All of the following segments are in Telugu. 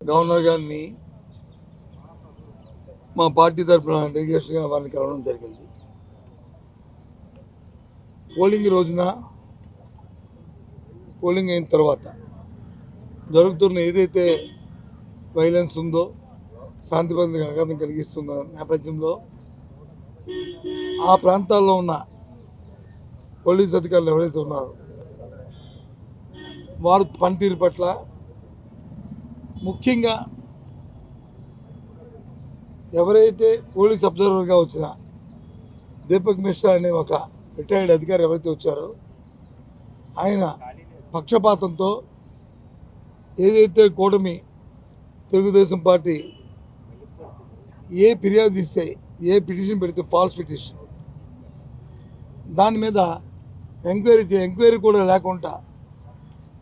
గవర్నర్ గారిని మా పార్టీ తరఫున డెలిగేషన్గా వారిని కలవడం జరిగింది. పోలింగ్ రోజున పోలింగ్ అయిన తర్వాత జరుగుతున్న ఏదైతే వైలెన్స్ ఉందో, శాంతి భద్రతలకు ఆఘాతం కలిగిస్తున్న నేపథ్యంలో ఆ ప్రాంతాల్లో ఉన్న పోలీస్ అధికారులు ఎవరైతే ఉన్నారో వారు పనితీరు పట్ల, ముఖ్యంగా ఎవరైతే పోలీస్ అబ్జర్వర్గా వచ్చిన దీపక్ మిశ్రా అనే ఒక రిటైర్డ్ అధికారి ఎవరైతే వచ్చారో ఆయన పక్షపాతంతో ఏదైతే కూటమి తెలుగుదేశం పార్టీ ఏ ఫిర్యాదు ఇస్తే, ఏ పిటిషన్ పెడితే ఫాల్స్ పిటిషన్, దాని మీద ఎంక్వైరీ కూడా లేకుండా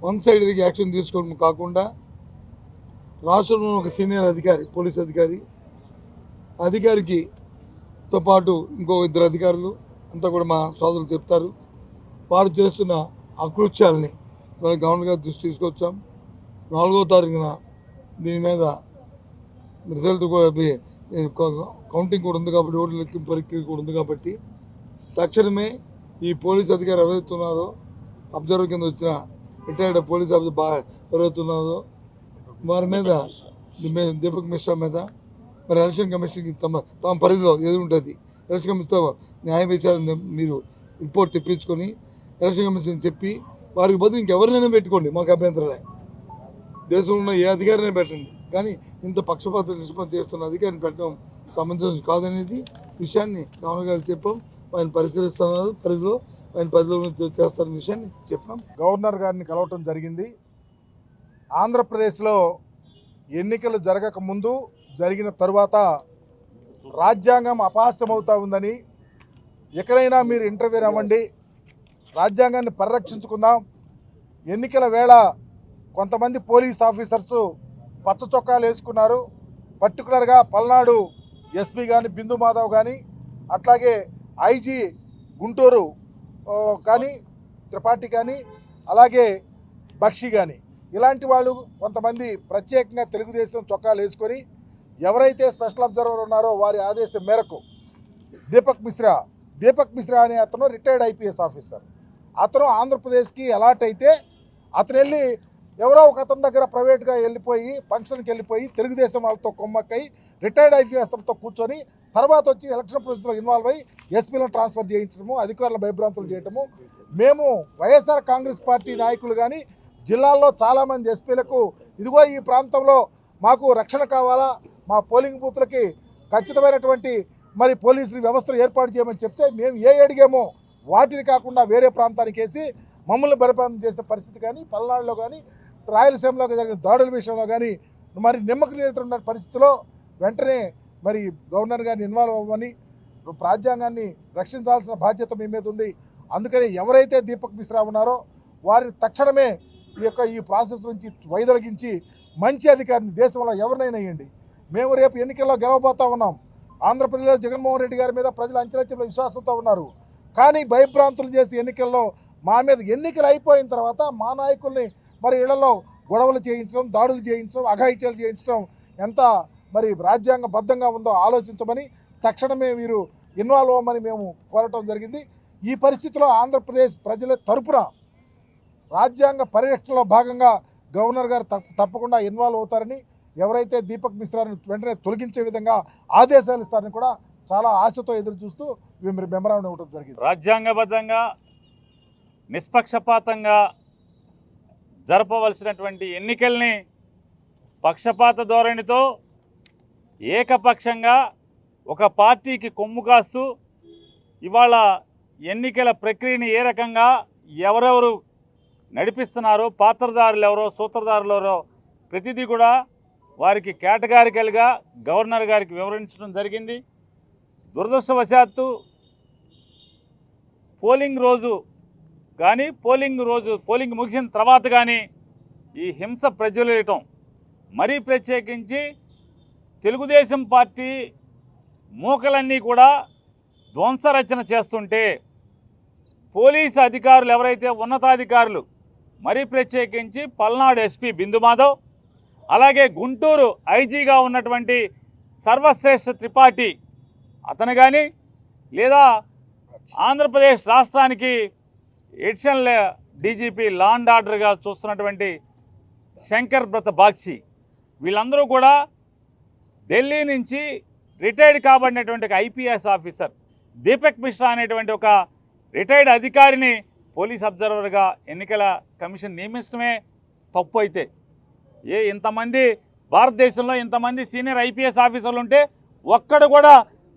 వన్ సైడెడ్గా యాక్షన్ తీసుకోవడం కాకుండా రాష్ట్రంలో ఒక సీనియర్ అధికారి, పోలీస్ అధికారికి తో పాటు ఇంకో ఇద్దరు అధికారులు అంతా కూడా మా సోదరులు చెప్తారు. వారు చేస్తున్న అకృత్యాలని గవర్నర్ గారి దృష్టి తీసుకొచ్చాం. 4వ తారీఖున దీని మీద రిజల్ట్ కూడా కౌంటింగ్ కూడా ఉంది కాబట్టి, ఓట్ల లెక్కింపు ప్రక్రియ కూడా ఉంది కాబట్టి తక్షణమే ఈ పోలీస్ అధికారి ఎవరైతే ఉన్నారో, అబ్జర్వర్ కింద వచ్చిన రిటైర్డ్ పోలీస్ ఆఫీసర్ ఎవరైతే ఉన్నారో వారి మీద, దీపక్ మిశ్రా మీద మరి ఎలక్షన్ కమిషన్కి తమ పరిధిలో ఏది ఉంటుంది ఎలక్షన్ కమిషన్తో న్యాయ విచారణ మీరు రిపోర్ట్ తెప్పించుకొని ఎలక్షన్ కమిషన్ చెప్పి వారికి బదులు ఇంకెవరినైనా పెట్టుకోండి, మాకు అభ్యంతరమే. దేశంలో ఉన్న ఏ అధికారినే పెట్టండి, కానీ ఇంత పక్షపాత నిష్పత్తి చేస్తున్న అధికారిని పెట్టడం సమంజసం కాదనేది విషయాన్ని గవర్నర్ గారికి చెప్పాం. ఆయన పరిశీలిస్తున్నారు, ఆయన పరిధిలో చేస్తారనే విషయాన్ని చెప్పాం. గవర్నర్ గారిని కలవటం జరిగింది. ఆంధ్రప్రదేశ్లో ఎన్నికలు జరగక ముందు, జరిగిన తరువాత రాజ్యాంగం అపహాస్యమవుతూ ఉందని, ఎక్కడైనా మీరు ఇంటర్వ్యూ అవ్వండి, రాజ్యాంగాన్ని పరిరక్షించుకుందాం. ఎన్నికల వేళ కొంతమంది పోలీస్ ఆఫీసర్సు పచ్చ చొక్కాలు వేసుకున్నారు. పర్టికులర్గా పల్నాడు ఎస్పీ కానీ, బిందు మాధవ్ కానీ, అట్లాగే ఐజీ గుంటూరు కానీ, త్రిపాఠి కానీ, అలాగే బక్షి కానీ, ఇలాంటి వాళ్ళు కొంతమంది ప్రత్యేకంగా తెలుగుదేశం చొక్కాలు వేసుకొని ఎవరైతే స్పెషల్ అబ్జర్వర్ ఉన్నారో వారి ఆదేశం మేరకు దీపక్ మిశ్రా అనే అతను రిటైర్డ్ ఐపీఎస్ ఆఫీసర్. అతను ఆంధ్రప్రదేశ్కి అలాట్ అయితే అతను వెళ్ళి ఎవరో ఒక అతని దగ్గర ప్రైవేట్గా వెళ్ళిపోయి ఫంక్షన్కి వెళ్ళిపోయి తెలుగుదేశం వాళ్ళతో కొమ్మక్కై రిటైర్డ్ ఐపీఎస్తో కూర్చొని తర్వాత వచ్చి ఎలక్షన్ ప్రాసెస్లో ఇన్వాల్వ్ అయ్యి ఎస్పీలను ట్రాన్స్ఫర్ చేయించడము, అధికారుల భయభ్రాంతులు చేయటము. మేము వైఎస్ఆర్ కాంగ్రెస్ పార్టీ నాయకులు కానీ జిల్లాల్లో చాలామంది ఎస్పీలకు ఇదిగో ఈ ప్రాంతంలో మాకు రక్షణ కావాలా, మా పోలింగ్ బూత్లకి ఖచ్చితమైనటువంటి మరి పోలీసు వ్యవస్థలు ఏర్పాటు చేయమని చెప్తే మేము అడిగామో వాటిని కాకుండా వేరే ప్రాంతానికి వేసి మమ్మల్ని బరిపాలన చేసే పరిస్థితి కానీ, పల్నాడులో కానీ, రాయలసీమలో జరిగిన దాడుల విషయంలో కానీ మరి నిమ్మకు నీరుతున్న పరిస్థితిలో వెంటనే మరి గవర్నర్ గారిని ఇన్వాల్వ్ అవ్వమని, రాజ్యాంగాన్ని రక్షించాల్సిన బాధ్యత మీ మీద ఉంది. అందుకని ఎవరైతే దీపక్ మిశ్రా ఉన్నారో వారిని తక్షణమే ఈ ప్రాసెస్ నుంచి వైదొలగించి మంచి అధికారిని దేశంలో ఎవరినైనా ఇవ్వండి. మేము రేపు ఎన్నికల్లో గెలవబోతా ఉన్నాం. ఆంధ్రప్రదేశ్లో జగన్మోహన్ రెడ్డి గారి మీద ప్రజలు అంచెలంచెల విశ్వాసంతో ఉన్నారు. కానీ భయభ్రాంతులు చేసి ఎన్నికల్లో మా మీద ఎన్నికలు అయిపోయిన తర్వాత మా నాయకుల్ని మరి ఇళ్లలో గొడవలు చేయించడం, దాడులు చేయించడం, అఘాయిత్యాలు చేయించడం ఎంత మరి రాజ్యాంగబద్ధంగా ఉందో ఆలోచించమని తక్షణమే మీరు ఇన్వాల్వ్ అవ్వమని మేము కోరటం జరిగింది. ఈ పరిస్థితిలో ఆంధ్రప్రదేశ్ ప్రజల తరపున రాజ్యాంగ పరిరక్షణలో భాగంగా గవర్నర్ గారు తప్పకుండా ఇన్వాల్వ్ అవుతారని, ఎవరైతే దీపక్ మిశ్రాని వెంటనే తొలగించే విధంగా ఆదేశాలు ఇస్తారని కూడా చాలా ఆశతో ఎదురు చూస్తూ మెమరాండం ఇవ్వడం జరిగింది. రాజ్యాంగబద్ధంగా నిష్పక్షపాతంగా జరపవలసినటువంటి ఎన్నికల్ని పక్షపాత ధోరణితో ఏకపక్షంగా ఒక పార్టీకి కొమ్ము కాస్తూ ఇవాళ ఎన్నికల ప్రక్రియని ఏ రకంగా ఎవరెవరు నడిపిస్తున్నారో, పాత్రదారులు ఎవరో, సూత్రధారులు ఎవరో ప్రతిదీ కూడా వారికి కేటగారికల్గా గవర్నర్ గారికి వివరించడం జరిగింది. దురదృష్టవశాత్తు పోలింగ్ రోజు కానీ, పోలింగ్ ముగిసిన తర్వాత కానీ ఈ హింస ప్రజ్వలించటం, మరీ ప్రత్యేకించి తెలుగుదేశం పార్టీ మూకలన్నీ కూడా ధ్వంసరచన చేస్తుంటే పోలీసు అధికారులు ఎవరైతే ఉన్నతాధికారులు, మరీ ప్రత్యేకించి పల్నాడు ఎస్పీ బిందు మాధవ్, అలాగే గుంటూరు ఐజీగా ఉన్నటువంటి సర్వశ్రేష్ఠ త్రిపాఠి అతను కానీ, లేదా ఆంధ్రప్రదేశ్ రాష్ట్రానికి ఎడిషనల్ డీజీపీ లా అండ్ ఆర్డర్గా చూస్తున్నటువంటి శంకర్ బ్రత బాక్షి, వీళ్ళందరూ కూడా ఢిల్లీ నుంచి రిటైర్డ్ కాబడినటువంటి ఒక ఐపీఎస్ ఆఫీసర్ దీపక్ మిశ్రా అనేటువంటి ఒక రిటైర్డ్ అధికారిని పోలీస్ అబ్జర్వర్గా ఎన్నికల కమిషన్ నియమించడమే తప్పు అయితే, ఇంతమంది భారతదేశంలో ఇంతమంది సీనియర్ ఐపీఎస్ ఆఫీసర్లు ఉంటే ఒక్కడు కూడా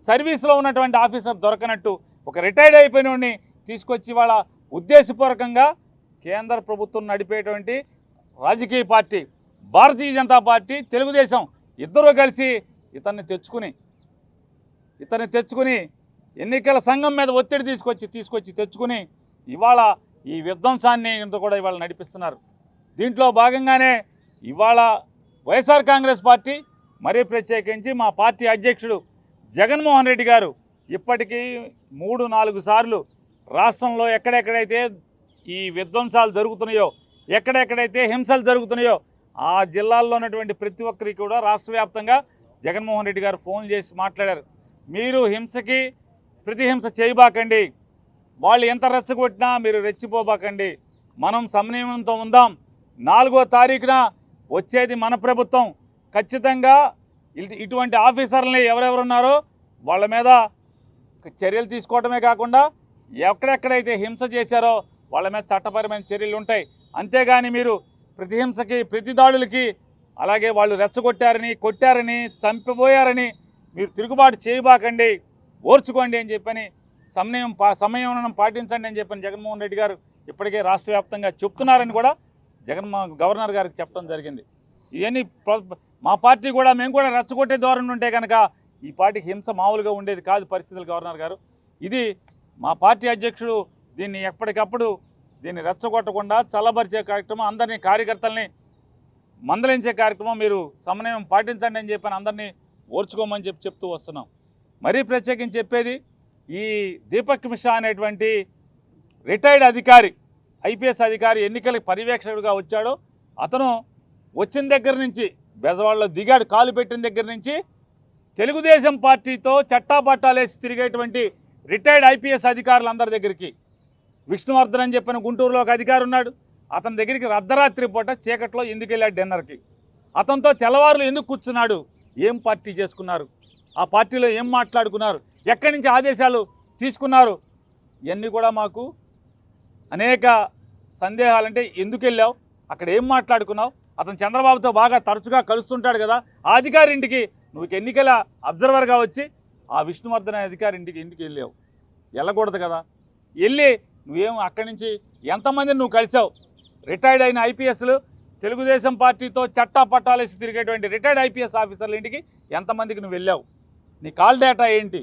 సర్వీస్లో ఉన్నటువంటి ఆఫీసర్ దొరకనట్టు ఒక రిటైర్డ్ అయిపోయిన వాడిని తీసుకొచ్చి వాళ్ళ ఉద్దేశపూర్వకంగా కేంద్ర ప్రభుత్వం నడిపేటువంటి రాజకీయ పార్టీ భారతీయ జనతా పార్టీ, తెలుగుదేశం ఇద్దరూ కలిసి ఇతన్ని తెచ్చుకుని ఎన్నికల సంఘం మీద ఒత్తిడి తెచ్చుకుని ఇవాళ ఈ విధ్వంసాన్ని ఇంత కూడా ఇవాళ నడిపిస్తున్నారు. దీంట్లో భాగంగానే ఇవాళ వైఎస్ఆర్ కాంగ్రెస్ పార్టీ, మరీ ప్రత్యేకించి మా పార్టీ అధ్యక్షుడు జగన్మోహన్ రెడ్డి గారు ఇప్పటికీ 3-4 సార్లు రాష్ట్రంలో ఎక్కడెక్కడైతే ఈ విధ్వంసాలు జరుగుతున్నాయో, ఎక్కడెక్కడైతే హింసలు జరుగుతున్నాయో ఆ జిల్లాల్లో ఉన్నటువంటి ప్రతి ఒక్కరికి కూడా రాష్ట్ర వ్యాప్తంగా జగన్మోహన్ రెడ్డి గారు ఫోన్ చేసి మాట్లాడారు. మీరు హింసకి ప్రతిహింస చేయబాకండి, వాళ్ళు ఎంత రెచ్చగొట్టినా మీరు రెచ్చిపోబాకండి, మనం సమన్వయంతో ఉందాం. 4వ తారీఖున వచ్చేది మన ప్రభుత్వం, ఖచ్చితంగా ఇటువంటి ఆఫీసర్లని ఎవరెవరున్నారో వాళ్ళ మీద చర్యలు తీసుకోవడమే కాకుండా ఎక్కడెక్కడైతే హింస చేశారో వాళ్ళ మీద చట్టపరమైన చర్యలు ఉంటాయి. అంతేగాని మీరు ప్రతిహింసకి, ప్రతి దాడులకి, అలాగే వాళ్ళు రెచ్చగొట్టారని, కొట్టారని, చంపిపోయారని మీరు తిరుగుబాటు చేయబాకండి, ఓర్చుకోండి అని చెప్పని సమయం పాటించండి అని చెప్పని జగన్మోహన్ రెడ్డి గారు ఇప్పటికే రాష్ట్ర వ్యాప్తంగా చెప్తున్నారని కూడా గవర్నర్ గారికి చెప్పడం జరిగింది. ఇవన్నీ మా పార్టీ కూడా, మేము కూడా రెచ్చగొట్టే ధోరణి ఉంటే కనుక ఈ పార్టీకి హింస మామూలుగా ఉండేది కాదు పరిస్థితులు. గవర్నర్ గారు, ఇది మా పార్టీ అధ్యక్షుడు దీన్ని ఎప్పటికప్పుడు దీన్ని రెచ్చగొట్టకుండా చల్లబరిచే కార్యక్రమం, అందరినీ కార్యకర్తల్ని మందలించే కార్యక్రమం మీరు సమన్వయం పాటించండి అని చెప్పని అందరినీ ఓర్చుకోమని చెప్తూ వస్తున్నాం. మరీ ప్రత్యేకించి చెప్పేది, ఈ దీపక్ మిశ్రా అనేటువంటి రిటైర్డ్ అధికారి, ఐపీఎస్ అధికారి ఎన్నికల పర్యవేక్షకుడిగా వచ్చాడో, అతను వచ్చిన దగ్గర నుంచి బెజవాడలో దిగాడు, కాలు పెట్టిన దగ్గర నుంచి తెలుగుదేశం పార్టీతో చట్టాపట్టాలేసి తిరిగేటువంటి రిటైర్డ్ ఐపీఎస్ అధికారులందరి దగ్గరికి, విష్ణువర్ధన్ అని చెప్పిన గుంటూరులో ఒక అధికారి ఉన్నాడు, అతని దగ్గరికి అర్ధరాత్రి పూట చీకట్లో ఎందుకు వెళ్ళాడు డిన్నర్కి, అతనితో తెల్లవారులు ఎందుకు కూర్చున్నాడు, ఏం పార్టీ చేసుకున్నారు, ఆ పార్టీలో ఏం మాట్లాడుకున్నారు, ఎక్కడి నుంచి ఆదేశాలు తీసుకున్నారు, ఇవన్నీ కూడా మాకు అనేక సందేహాలు. అంటే ఎందుకు వెళ్ళావు, అక్కడ ఏం మాట్లాడుకున్నావు, అతను చంద్రబాబుతో బాగా తరచుగా కలుస్తుంటాడు కదా, ఆ అధికారి ఇంటికి నువ్వు ఎన్నికల అబ్జర్వర్గా వచ్చి ఆ విష్ణువర్ధన్ అధికారి ఇంటికి ఎందుకు వెళ్ళావు, వెళ్ళకూడదు కదా, వెళ్ళి నువ్వేం అక్కడి నుంచి ఎంతమందిని నువ్వు కలిసావు, రిటైర్డ్ అయిన ఐపీఎస్లు, తెలుగుదేశం పార్టీతో చట్టా పట్టాలేసి తిరిగేటువంటి రిటైర్డ్ ఐపీఎస్ ఆఫీసర్ల ఇంటికి ఎంతమందికి నువ్వు వెళ్ళావు, నీ కాల్ డేటా ఏంటి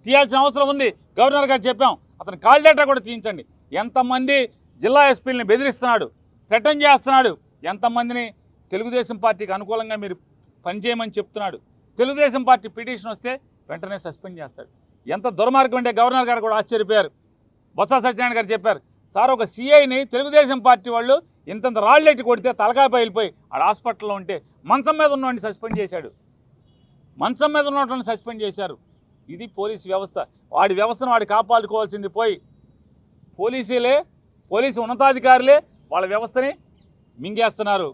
తీయాల్సిన అవసరం ఉంది. గవర్నర్ గారు చెప్పాం, అతని కాల్ డేటా కూడా తీయించండి. ఎంతమంది జిల్లా ఎస్పీలని బెదిరిస్తున్నాడు, థ్రెటన్ చేస్తున్నాడు, ఎంతమందిని తెలుగుదేశం పార్టీకి అనుకూలంగా మీరు పనిచేయమని చెప్తున్నాడు, తెలుగుదేశం పార్టీ పిటిషన్ వస్తే వెంటనే సస్పెండ్ చేస్తాడు. ఎంత దుర్మార్గం అంటే గవర్నర్ గారు కూడా ఆశ్చర్యపోయారు. బొత్స సత్యనారాయణ గారు చెప్పారు, సార్ ఒక సిఐని తెలుగుదేశం పార్టీ వాళ్ళు ఇంతంత రాళ్ళెట్టి కొడితే తలకాయ పగిలిపోయి ఆడ హాస్పిటల్లో ఉంటే మంచం మీద ఉన్నవాడిని సస్పెండ్ చేశాడు, మంచం మీద ఉన్నవాడిని సస్పెండ్ చేశారు. ఇది పోలీసు వ్యవస్థ. వాడి వ్యవస్థను వాడు కాపాడుకోవాల్సింది పోయి పోలీసు ఉన్నతాధికారులే వాళ్ళ వ్యవస్థని మింగేస్తున్నారు.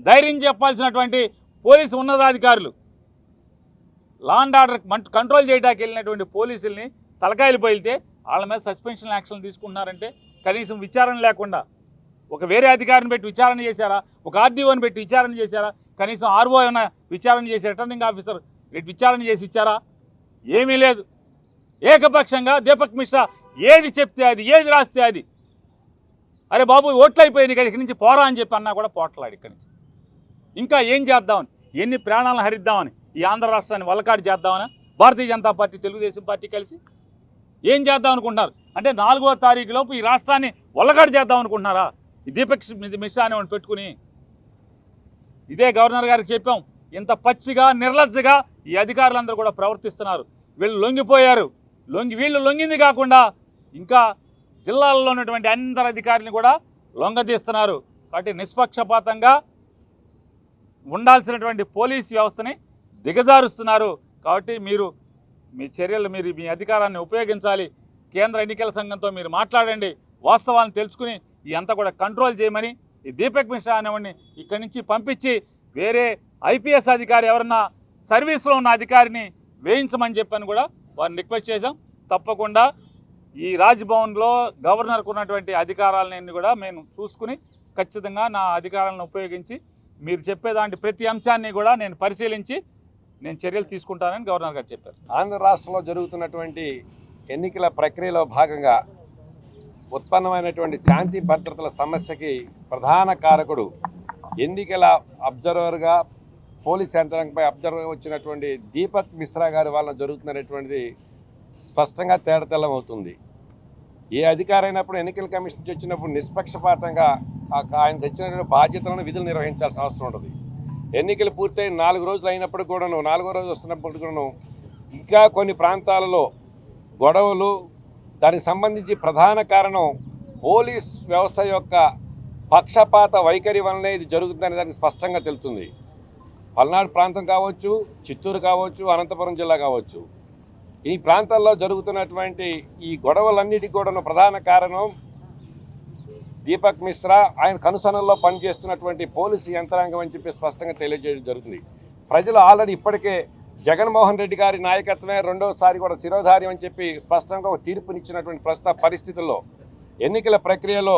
ధైర్యం చెప్పాల్సినటువంటి పోలీసు ఉన్నతాధికారులు, లా అండ్ ఆర్డర్ కంట్రోల్ చేయడానికి వెళ్ళినటువంటి పోలీసుల్ని తలకాయలు పగిలితే వాళ్ళ మీద సస్పెన్షన్ యాక్షన్ తీసుకుంటున్నారంటే కనీసం విచారణ లేకుండా ఒక వేరే అధికారిని పెట్టి విచారణ చేశారా, ఒక ఆర్డీఓని పెట్టి విచారణ చేశారా, కనీసం ఆర్ఓ ఏమైనా విచారణ చేసి రిటర్నింగ్ ఆఫీసర్ విచారణ చేసి ఇచ్చారా, ఏమీ లేదు. ఏకపక్షంగా దీపక్ మిశ్రా ఏది చెప్తే అది, ఏది రాస్తే అది, అరే బాబు ఓట్లు అయిపోయింది ఇక్కడి నుంచి పోరా అని చెప్పి అన్నా కూడా పోట్లాడు ఇక్కడి నుంచి. ఇంకా ఏం చేద్దామని, ఎన్ని ప్రాణాలను హరిద్దామని, ఈ ఆంధ్ర రాష్ట్రాన్ని వల్లకాడు చేద్దామని భారతీయ జనతా పార్టీ, తెలుగుదేశం పార్టీ కలిసి ఏం చేద్దాం అనుకుంటున్నారు అంటే 4వ తారీఖు లోపు ఈ రాష్ట్రాన్ని వల్లకాడు చేద్దాం అనుకుంటున్నారా ఈ దీపక్ మిశ్రా అనేవాడిని పెట్టుకుని? ఇదే గవర్నర్ గారికి చెప్పాం, ఇంత పచ్చిగా నిర్లజ్జగా ఈ అధికారులందరూ కూడా ప్రవర్తిస్తున్నారు. వీళ్ళు లొంగిపోయారు. వీళ్ళు లొంగింది కాకుండా ఇంకా జిల్లాల్లో ఉన్నటువంటి అందరు అధికారులను కూడా లొంగదీస్తున్నారు. కాబట్టి నిష్పక్షపాతంగా ఉండాల్సినటువంటి పోలీస్ వ్యవస్థని దిగజారుస్తున్నారు. కాబట్టి మీరు మీ అధికారాన్ని ఉపయోగించాలి. కేంద్ర ఎన్నికల సంఘంతో మీరు మాట్లాడండి, వాస్తవాలను తెలుసుకుని ఇదంతా కూడా కంట్రోల్ చేయమని ఈ దీపక్ మిశ్రా అనేవాడిని ఇక్కడి నుంచి పంపించి వేరే ఐపీఎస్ అధికారి ఎవరన్నా సర్వీస్లో ఉన్న అధికారిని వేయించమని చెప్పని కూడా వారిని రిక్వెస్ట్ చేశాం. తప్పకుండా ఈ రాజ్భవన్లో గవర్నర్కు ఉన్నటువంటి అధికారాలన్నీ కూడా మేము చూసుకుని ఖచ్చితంగా నా అధికారాలను ఉపయోగించి మీరు చెప్పేదాంటి ప్రతి అంశాన్ని కూడా నేను పరిశీలించి నేను చర్యలు తీసుకుంటానని గవర్నర్ గారు చెప్పారు. ఆంధ్ర రాష్ట్రంలో జరుగుతున్నటువంటి ఎన్నికల ప్రక్రియలో భాగంగా ఉత్పన్నమైనటువంటి శాంతి భద్రతల సమస్యకి ప్రధాన కారకుడు ఎన్నికల అబ్జర్వర్గా పోలీస్ యంత్రాంగంపై అబ్జర్వర్ వచ్చినటువంటి దీపక్ మిశ్రా గారి వలన జరుగుతున్నటువంటిది స్పష్టంగా తేటతెల్లం అవుతుంది. ఏ అధికారైనప్పుడు ఎన్నికల కమిషన్ నుంచి వచ్చినప్పుడు నిష్పక్షపాతంగా ఆయనకు వచ్చినటువంటి బాధ్యతలను విధులు నిర్వహించాల్సిన అవసరం ఉంటుంది. ఎన్నికలు పూర్తయి 4 రోజులు అయినప్పుడు కూడాను 4వ రోజు వస్తున్నప్పుడు కూడాను ఇంకా కొన్ని ప్రాంతాలలో గొడవలు, దానికి సంబంధించి ప్రధాన కారణం పోలీస్ వ్యవస్థ యొక్క పక్షపాత వైఖరి వల్లనే ఇది జరుగుతుందనే దానికి స్పష్టంగా తెలుస్తుంది. పల్నాడు ప్రాంతం కావచ్చు, చిత్తూరు కావచ్చు, అనంతపురం జిల్లా కావచ్చు, ఈ ప్రాంతాల్లో జరుగుతున్నటువంటి ఈ గొడవలన్నిటికీ కూడా ప్రధాన కారణం దీపక్ మిశ్రా, ఆయన కనుసనల్లో పనిచేస్తున్నటువంటి పోలీసు యంత్రాంగం అని చెప్పి స్పష్టంగా తెలియజేయడం జరుగుతుంది. ప్రజలు ఆల్రెడీ ఇప్పటికే జగన్మోహన్ రెడ్డి గారి నాయకత్వమే రెండోసారి కూడా శిరోధార్యం అని చెప్పి స్పష్టంగా ఒక తీర్పునిచ్చినటువంటి ప్రస్తుత పరిస్థితుల్లో ఎన్నికల ప్రక్రియలో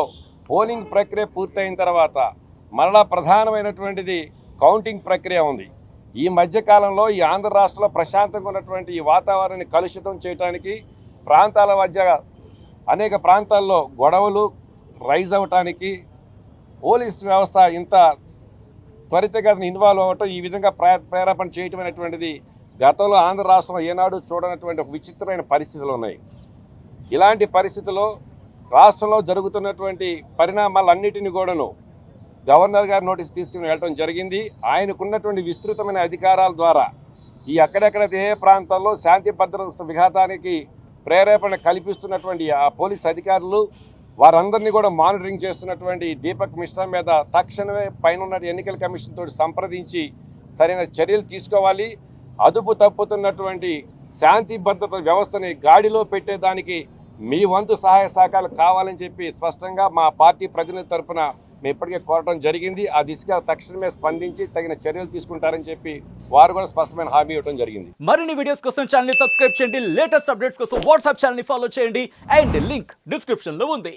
పోలింగ్ ప్రక్రియ పూర్తయిన తర్వాత మరలా ప్రధానమైనటువంటిది కౌంటింగ్ ప్రక్రియ ఉంది. ఈ మధ్యకాలంలో ఈ ఆంధ్ర రాష్ట్రంలో ప్రశాంతంగా ఉన్నటువంటి ఈ వాతావరణాన్ని కలుషితం చేయడానికి ప్రాంతాల మధ్య అనేక ప్రాంతాల్లో గొడవలు రైజ్ అవ్వటానికి పోలీస్ వ్యవస్థ ఇంత త్వరితగతిన ఇన్వాల్వ్ అవ్వటం, ఈ విధంగా ప్రేరేపణ చేయటం అనేటువంటిది గతంలో ఆంధ్ర రాష్ట్రంలో ఏనాడు చూడనటువంటి ఒక విచిత్రమైన పరిస్థితులు ఉన్నాయి. ఇలాంటి పరిస్థితుల్లో రాష్ట్రంలో జరుగుతున్నటువంటి పరిణామాలన్నిటిని కూడాను గవర్నర్ గారి నోటీస్ తీసుకుని వెళ్ళడం జరిగింది. ఆయనకున్నటువంటి విస్తృతమైన అధికారాల ద్వారా ఈ అక్కడెక్కడైతే ఏ ప్రాంతాల్లో శాంతి భద్రత విఘాతానికి ప్రేరేపణ కల్పిస్తున్నటువంటి ఆ పోలీస్ అధికారులు వారందరినీ కూడా మానిటరింగ్ చేస్తున్నటువంటి దీపక్ మిశ్రా మీద తక్షణమే పైన ఎన్నికల కమిషన్ తోటి సంప్రదించి సరైన చర్యలు తీసుకోవాలి. అదుపు తప్పుతున్నటువంటి శాంతి భద్రత వ్యవస్థని గాడిలో పెట్టేదానికి మీ వంతు సహాయ సహకారాలు కావాలని చెప్పి స్పష్టంగా మా పార్టీ ప్రతినిధి తరఫున మేము ఇప్పటికే కోరడం జరిగింది. ఆ దిశగా తక్షణమే స్పందించి తగిన చర్యలు తీసుకుంటారని చెప్పి వారు కూడా స్పష్టమైన హామీ ఇవ్వడం జరిగింది. మరిన్ని వీడియోస్ కోసం ఛానల్ ని సబ్స్క్రైబ్ చేయండి, లేటెస్ట్ అప్డేట్స్ కోసం వాట్సాప్ ఛానల్ ని ఫాలో చేయండి అండ్ లింక్ డిస్క్రిప్షన్ లో ఉంది.